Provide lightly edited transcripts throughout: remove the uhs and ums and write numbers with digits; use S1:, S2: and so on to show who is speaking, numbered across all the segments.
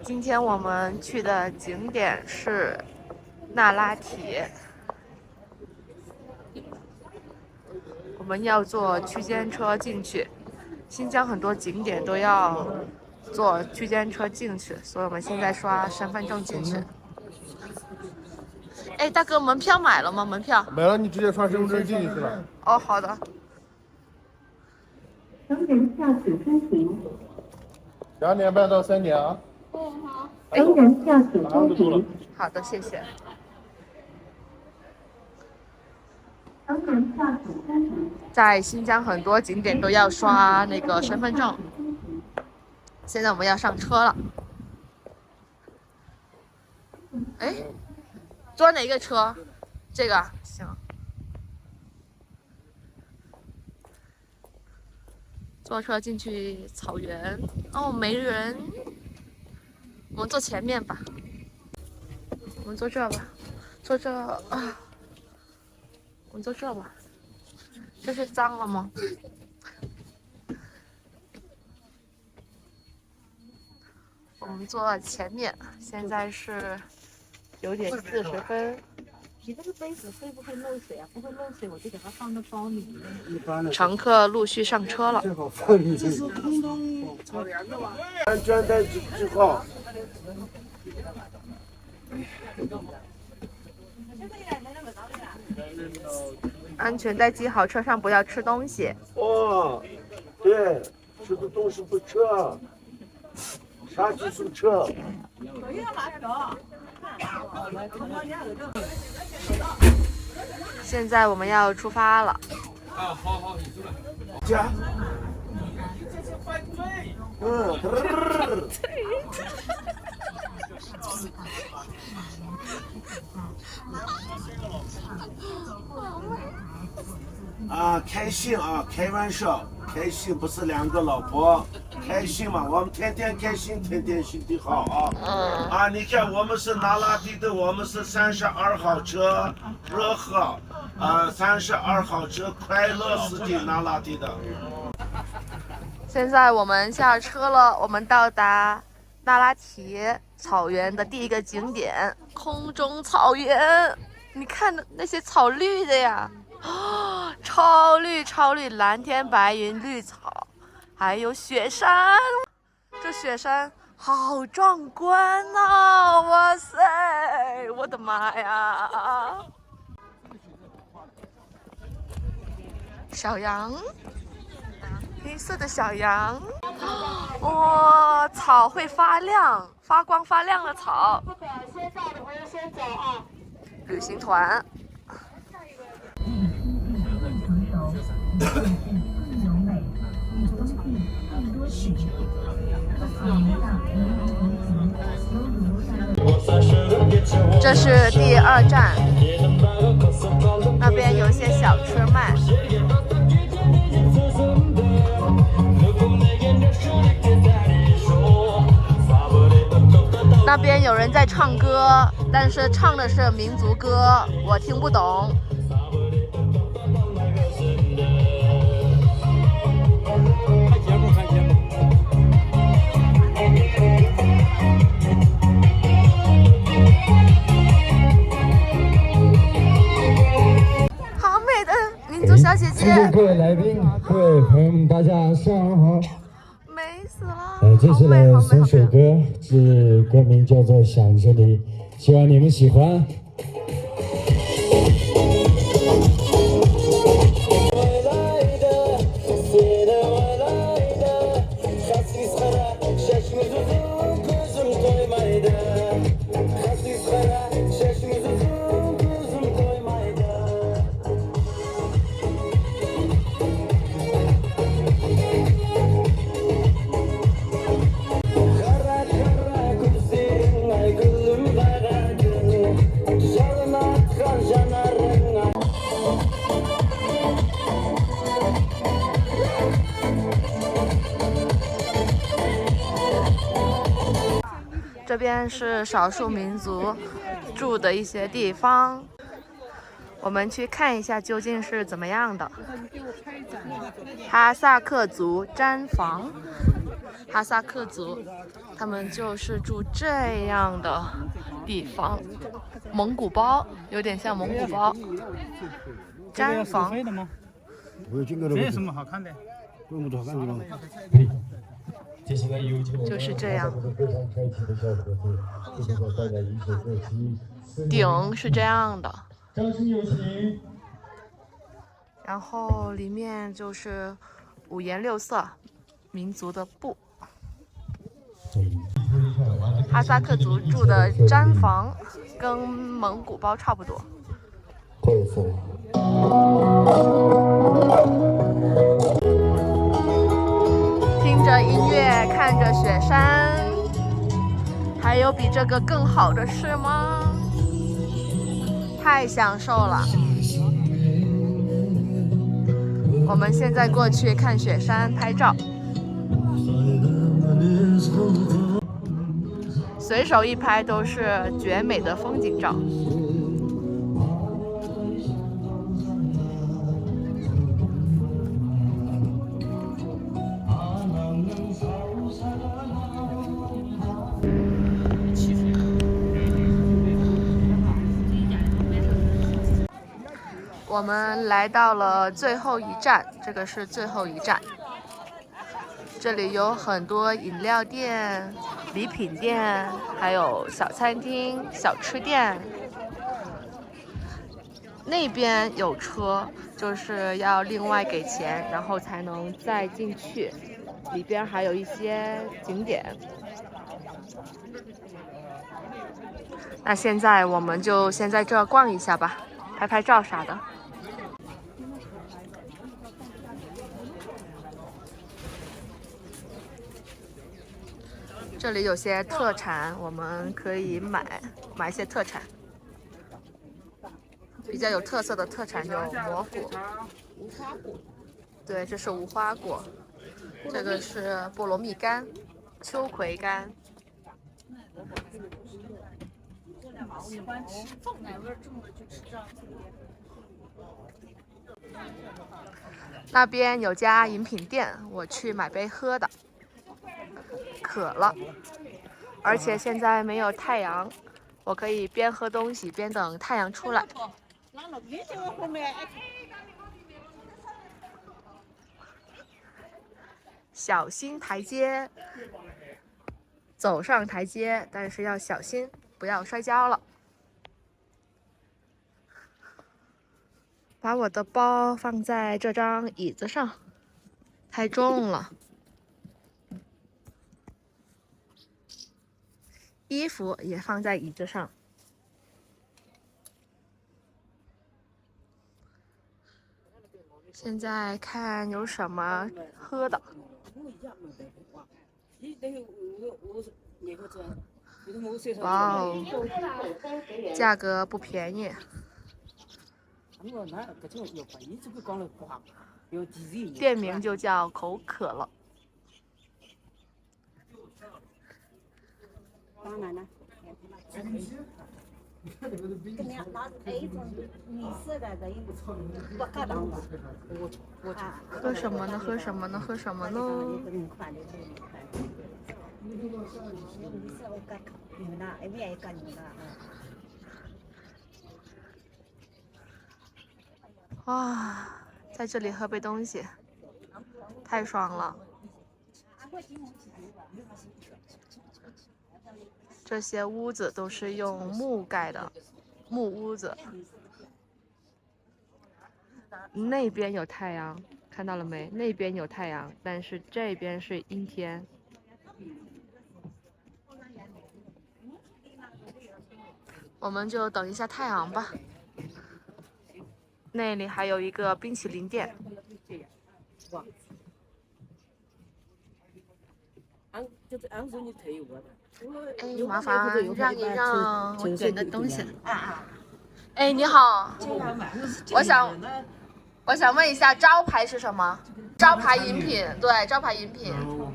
S1: 今天我们去的景点是那拉提，我们要坐区间车进去。新疆很多景点都要坐区间车进去，所以我们现在刷身份证进去。哎，大哥，门票买了吗？门票
S2: 买了，你直接刷身份证进去了。
S1: 哦，好的。
S3: 成人票请申请。
S2: 2点半到3点啊。
S3: 成人票请申请。
S1: 好的，谢谢。
S3: 成人票请申请。
S1: 在新疆很多景点都要刷那个身份证。现在我们要上车了。哎，坐哪个车？这个行。坐车进去草原。哦，没人。我们坐前面吧。我们坐这吧，坐这啊。我们坐这吧。这是脏了吗？我们坐前面，现在是9点40分。
S4: 你这个杯子会不会漏水啊？不会漏水，我就给它放到包里面。
S1: 乘客陆续上车了。
S4: 这是空中草原的吧？
S2: 安全带系好。
S1: 安全带系好，车上不要吃东西。
S2: 哦，对，吃的东西不吃，啥技术吃？
S1: 现在我们要出发了。
S2: 啊，好，加。啊，开心啊，开玩笑，开心不是2个老婆，开心嘛，我们天天开心，天天心情好啊。啊，你看我们是那拉提的，我们是32号车，热河啊，32号车快乐司机那拉提的。
S1: 现在我们下车了，我们到达那拉提草原的第一个景点——空中草原。你看那些草绿的呀，啊，超绿超绿，蓝天白云，绿草，还有雪山。这雪山好壮观呐！哇塞，我的妈呀！小羊。黑色的小羊，哇，草会发亮，发光发亮的草。
S3: 先到的朋友先走啊。
S1: 旅行团。这是第2站，那边有些小车卖。那边有人在唱歌，但是唱的是民族歌，我听不懂。好美的民族小姐姐！
S5: 各位来宾、各位朋友们，大家上午好。
S1: 美死了！
S5: 接下来3首歌，是歌名叫做《想着你》，希望你们喜欢。
S1: 这边是少数民族住的一些地方，我们去看一下究竟是怎么样的。哈萨克族毡房，哈萨克族，他们就是住这样的地方，蒙古包，有点像蒙古包。毡房。
S6: 没有什么好看的。
S1: 就是这样。顶是这样的。然后里面就是五颜六色民族的布。哈萨克族住的毡房跟蒙古包差不多。听着音乐，看着雪山，还有比这个更好的事吗？太享受了。我们现在过去看雪山拍照，随手一拍都是绝美的风景照。我们来到了最后一站，这个是最后一站。这里有很多饮料店、礼品店，还有小餐厅、小吃店。那边有车，就是要另外给钱，然后才能再进去。里边还有一些景点。那现在我们就先在这逛一下吧，拍拍照啥的。这里有些特产，我们可以买一些特产。比较有特色的特产有蘑菇，无花果，对，这是无花果。这个是菠萝蜜干、秋葵干。喜欢吃重奶味重的就吃这样。那边有家饮品店，我去买杯喝的。渴了，而且现在没有太阳，我可以边喝东西边等太阳出来。小心台阶，走上台阶，但是要小心，不要摔跤了。把我的包放在这张椅子上，太重了。衣服也放在椅子上。现在看有什么喝的。哇哦，价格不便宜。店名就叫口可乐。
S7: 当然了，跟那拿那一种绿色的这一不可当的。
S1: 喝什么呢？喝什么呢？喝什么呢？哇，在这里喝杯东西，太爽了。这些屋子都是用木盖的，木屋子。那边有太阳，看到了没？那边有太阳，但是这边是阴天。我们就等一下太阳吧。那里还有一个冰淇淋店。哎，麻烦让一让，我点个东西。哎，你好，我想问一下，招牌是什么？招牌饮品，对，招牌饮品。
S8: 我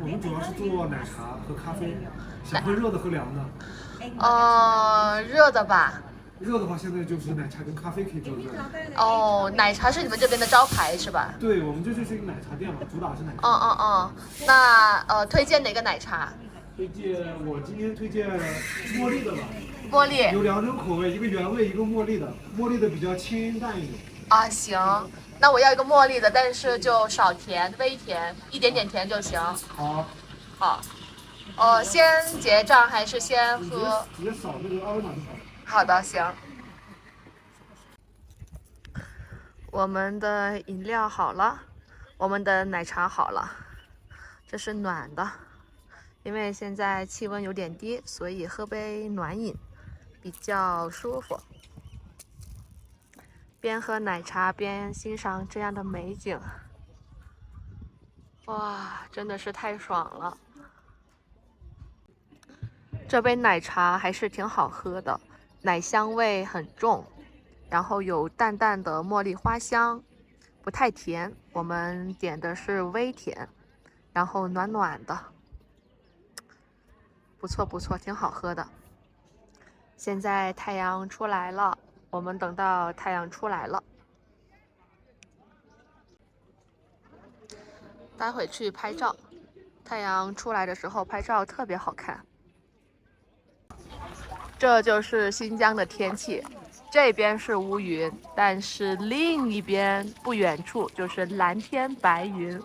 S8: 们主要是做奶茶和咖啡，想喝热的喝凉的。
S1: 热的吧。
S8: 热的话，现在就是奶茶跟咖啡可以做热。
S1: 哦，奶茶是你们这边的招牌是吧？
S8: 对，我们这就是一个奶茶店嘛，主打是奶茶。
S1: 那推荐哪个奶茶？
S8: 我今天推荐茉莉的吧。
S1: 茉莉
S8: 有2种口味，一个原味，一个茉莉的。茉莉的比较清淡一点。
S1: 啊，行，那我要一个茉莉的，但是就少甜，微甜，一点点甜就行。
S8: 好。
S1: 好。先结账还是先喝？
S8: 直接扫那个二维码就好了。
S1: 好的，行。我们的饮料好了，我们的奶茶好了，这是暖的，因为现在气温有点低，所以喝杯暖饮比较舒服。边喝奶茶边欣赏这样的美景，哇，真的是太爽了！这杯奶茶还是挺好喝的，奶香味很重，然后有淡淡的茉莉花香，不太甜。我们点的是微甜，然后暖暖的，不错不错，挺好喝的。现在太阳出来了，我们等到太阳出来了，待会去拍照。太阳出来的时候拍照特别好看。这就是新疆的天气，这边是乌云，但是另一边不远处就是蓝天白云，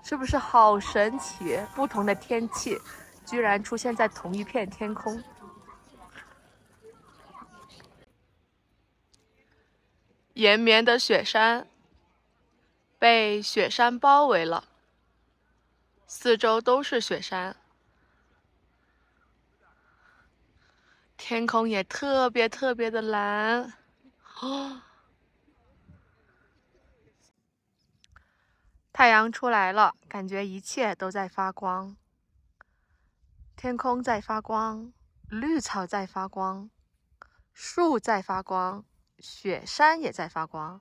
S1: 是不是好神奇？不同的天气居然出现在同一片天空。延绵的雪山被雪山包围了，四周都是雪山。天空也特别特别的蓝，太阳出来了，感觉一切都在发光。天空在发光，绿草在发光，树在发光，雪山也在发光。